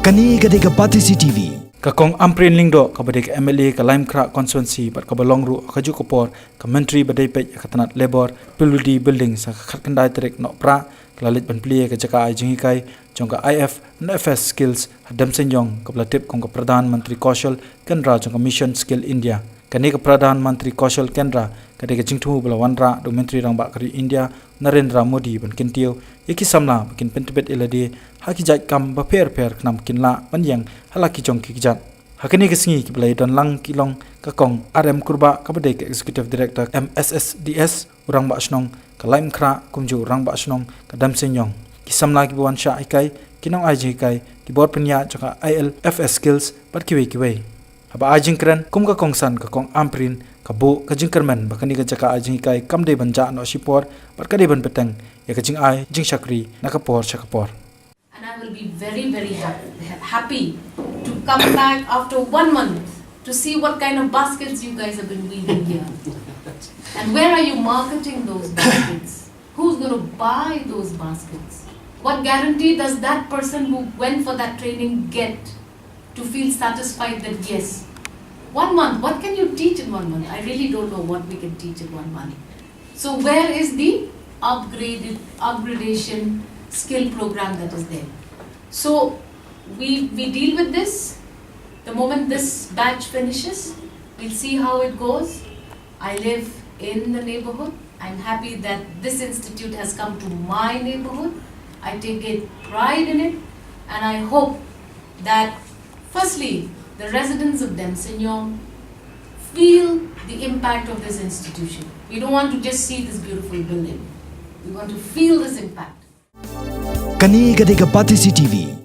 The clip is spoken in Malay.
Kani gadega Patisi TV. Kakong amprin lingdo kabadek MLA ka Lime Kra constituency bat kabalong ru kaju kopor ka menteri badai pe katanat labor piludi building sa khatkandai trek no pra klalit ban plie ka jaka ai jingi kai jongka IF and FS skills hadam senyong kabla tip kong ka pradhan menteri kaushal kendra jongka mission skill India kani ka pradhan menteri kaushal kendra kadeka jingthu bala wanra do menteri rang ba kari India Narendra Modi ban kintio yaki samla bakin pentibet ilade haki jat kam ba per knam kinla manyang halaki jong kijat hakani kesingi kiblai don lang kilong kakong RM kurba kabadek executive director MSSDS urang ba snong ka Lime Kra kumju urang ba snong ka dam senyong kisamla ki buan sha ikai kinong aji kai ki bor penya jaka ILFS skills bat kiwe haba ajing kran kum ka kongsan ka kong amprin kabu ka jingkerman bakani ka jaka ajing kai kamde banja no sipor bat ka de ban peteng ya ka jing ai jing shakri nakapor chakapor. And I will be very, very happy to come back after 1 month to see what kind of baskets you guys have been weaving here. And where are you marketing those baskets? Who's going to buy those baskets? What guarantee does that person who went for that training get to feel satisfied that yes, 1 month, what can you teach in 1 month? I really don't know what we can teach in 1 month. So where is the upgradation skill program that is there? So we deal with this. The moment this batch finishes, we'll see how it goes. I live in the neighborhood. I'm happy that this institute has come to my neighborhood. I take it pride in it, and I hope that firstly the residents of Demsenyong feel the impact of this institution. We don't want to just see this beautiful building. We want to feel this impact. Kani gadega Patisi TV.